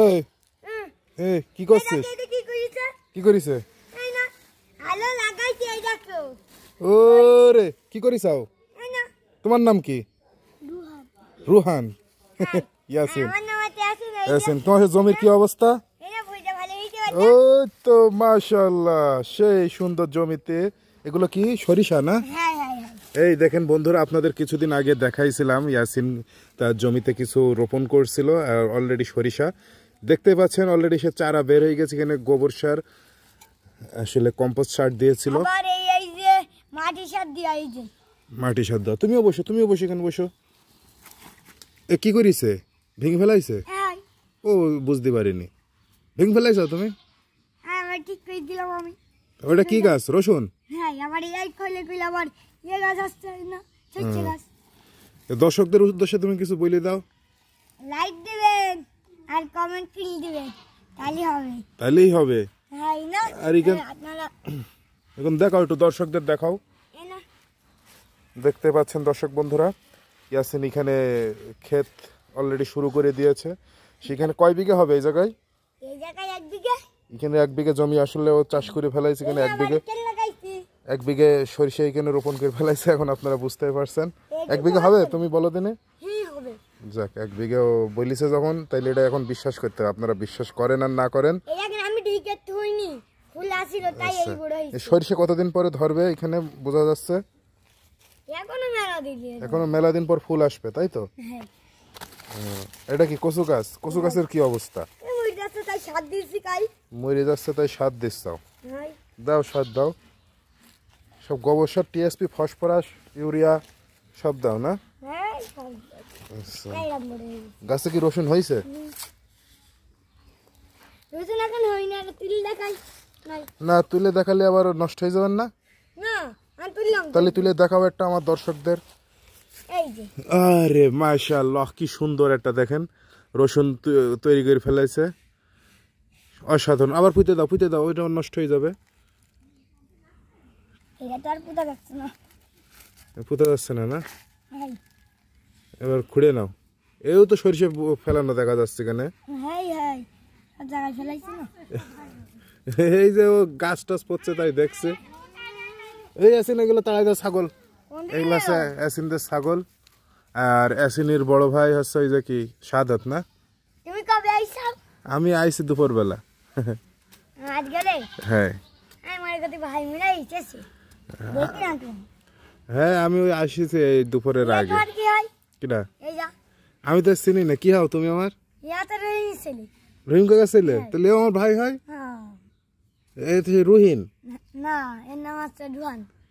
এই এই কি করছিস? কি করিছে? ওরে কি করিছাও? তোমার নাম কি? রুহান। ইয়াসিন। ইয়াসিন, তোমার জমির কি অবস্থা? ওই তো মাশাআল্লাহ, সেই সুন্দর জমিতে। এগুলো কি সরিষা না? এই দেখেন বন্ধুরা, আপনাদের কিছুদিন আগে দেখাইছিলাম ইয়াসিন তার জমিতে কিছু রোপণ করছিল, অলরেডি সরিষা দেখতে পাচ্ছেন। অলরেডি সে চারা বের হয়ে গেছে। এখানে গোবর সার, আসলে কম্পোস্ট সার দিয়েছিল, মাটি সার দেওয়া। তুমিও বসো, এখানে বসো। এ কি করিছে? ভেঙে ফেলাইছে? ও বুঝতে পারিনি। ভেঙে ফেলাইছ তুমি? ওটা কি গাছ? রসুন? দর্শকদের উদ্দেশ্যে তুমি কিছু বলে দাও। লাইক দিবেন আর কমেন্ট দিবেন, তাহলেই হবে। আর এখন দেখাও, একটু দর্শকদের দেখাও। দেখতে পাচ্ছেন দর্শক বন্ধুরা, ইয়াসিন এখানে ক্ষেত অলরেডি শুরু করে দিয়েছে। সেখানে কয় বিঘা হবে এই জায়গায়? এখানে 1 বিঘা জমি আসলে ও চাষ করে ফেলাইছে। এখানে 1 বিঘে সরিষা এখানে রোপণ করে ফেলাইছে। এখন আপনারা বুঝতে পারছেন 1 বিঘা হবে। তুমি বলো দিনে। যাক, 1 বিঘা বলিছে যখন, তাইলে এটা এখন বিশ্বাস করতে হবে। আপনারা বিশ্বাস করেন আর না করেন। সরিষা কতদিন পরে ধরবে এখানে বোঝা যাচ্ছে? এখনো মেলা দিন পর ফুল আসবে, তাই তো? এটা কি কচু গাছ? কচু গাছের কি অবস্থা? মরে যাচ্ছে, তাই সার দিচ্ছ? দাও, সার দাও। সব গোবর সার, টিএসপি, ফসফরাস, ইউরিয়া সব দাও না? গাছে কি রসুন হয়েছে? না, তুলে দেখালে আবার নষ্ট হয়ে যাবেন না? তাহলে তুলে দেখাও একটা আমার দর্শকদের। আরে মাশাআল্লাহ, কি সুন্দর একটা দেখেন রসুন তৈরি করে ফেলাইছে। অসাধারণ। আবার পুঁতে দাও, ওইটা নষ্ট হয়ে যাবে। পুঁতে যাচ্ছে না? না, এবার খুঁড়ে নাও। এও তো সরিষা ফেলানো দেখা যাচ্ছে এখানে। এই যে ও গাছ টাছ পড়ছে তাই দেখছে। এই অ্যাসিন, এগুলো তাড়াই দাও। ছাগল এগুলো আছে অ্যাসিনদের ছাগল। আর অ্যাসিনের বড় ভাই হচ্ছে ওই যে কি সাদাত না? আমি আইছি দুপুর বেলা। হ্যাঁ, হ্যাঁ, আমি ওই আসিছি এই দুপুরের আগে। কিনা আমি তো চিনি না। কি হও তুমি? আমার রহিম কাকা ছেলে? তাহলে আমার ভাই হয়। এই তো রুহিন।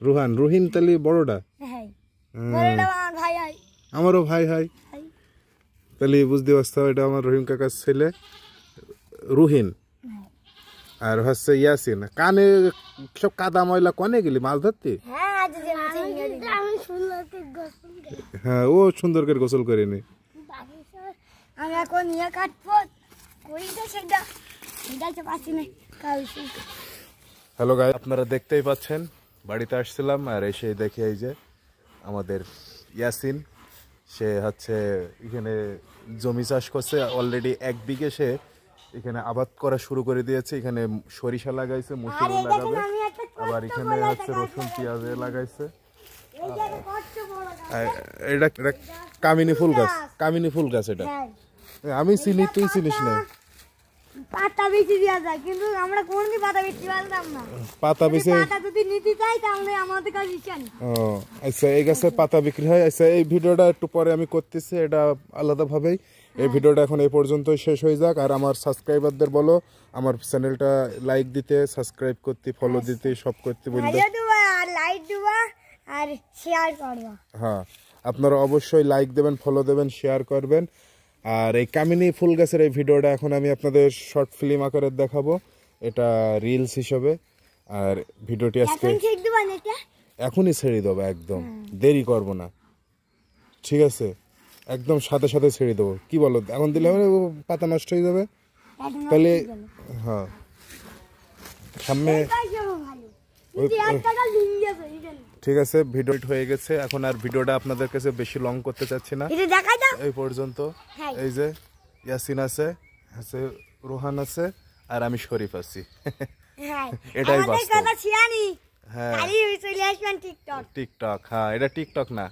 রুহান। রুহিন তাহলে বড়টা? আমারও ভাই হয়। তাহলে বুঝতে পারছো, এটা আমার রহিম কাকার ছেলে রুহিন। আর হচ্ছে ইয়াসিন। কানে সব কাদা ময়লা, কনে গেলি মাছ ধরতে? হ্যাঁ, ও সুন্দর করে গোসল করেনি। হ্যালো গাইস, আপনারা দেখতেই পাচ্ছেন বাড়িতে আসছিলাম আর এসে দেখি এই যে আমাদের ইয়াসিন, সে হচ্ছে এখানে জমি চাষ করছে। অলরেডি 1 বিঘে সে এখানে আবাদ করা শুরু করে দিয়েছে। এখানে সরিষা লাগাইছে, মুসুরি লাগাবে, আবার এখানে হচ্ছে রসুন পেঁয়াজ লাগাইছে। এটা কামিনী ফুল গাছ। কামিনী ফুল গাছ এটা আমি চিনি, তুই চিনিস না? পাতা বেশি দেওয়া যায়, কিন্তু আমরা কোনদিন পাতা বেশি পারতাম না। পাতা বেশি যদি নিতে চাই তাহলে আমাদের কাছে ইচ্ছা নেই। আচ্ছা, এই গাছে পাতা বিক্রি হয়। আচ্ছা, এই ভিডিওটা একটু পরে আমি করতেছি, এটা আলাদাভাবেই। এই ভিডিওটা এখন এই পর্যন্তই শেষ হয়ে যাক। আর আমার সাবস্ক্রাইবারদের বলো আমার চ্যানেলটা লাইক দিতে, সাবস্ক্রাইব করতে, ফলো দিতে, সব করতে বলতে। লাইক দিবা আর শেয়ার করবা। হ্যাঁ, আপনারা অবশ্যই লাইক দেবেন, ফলো দেবেন, শেয়ার করবেন। আর এই কামিনী ফুল গাছের এই ভিডিওটা এখন আমি আপনাদের শর্ট ফিল্ম আকারে দেখাবো, এটা রিলস হিসেবে। আর ভিডিওটি আজকে এখনই ছেড়ে দেবো, একদম দেরি করব না, ঠিক আছে? একদম সাথে সাথে ছেড়ে দেবো। কি বলো, এখন দিলে হবে পাতা নষ্ট হয়ে যাবে? তাহলে হ্যাঁ, সামনে ঠিক আছে। ভিডিও হয়ে গেছে এখন, আর ভিডিওটা আপনাদের কাছে বেশি লং করতে চাচ্ছি না, এই পর্যন্ত। এই যে ইয়াসিন আছে, আছে রোহান আছে আর আমি শরীফ আছি। হ্যাঁ এটাই আমাদের বাস্তব। কথা ছিয়ানি হ্যাঁ খালি চলে আসবেন টিকটক টিকটক, হ্যাঁ এটা টিকটক না,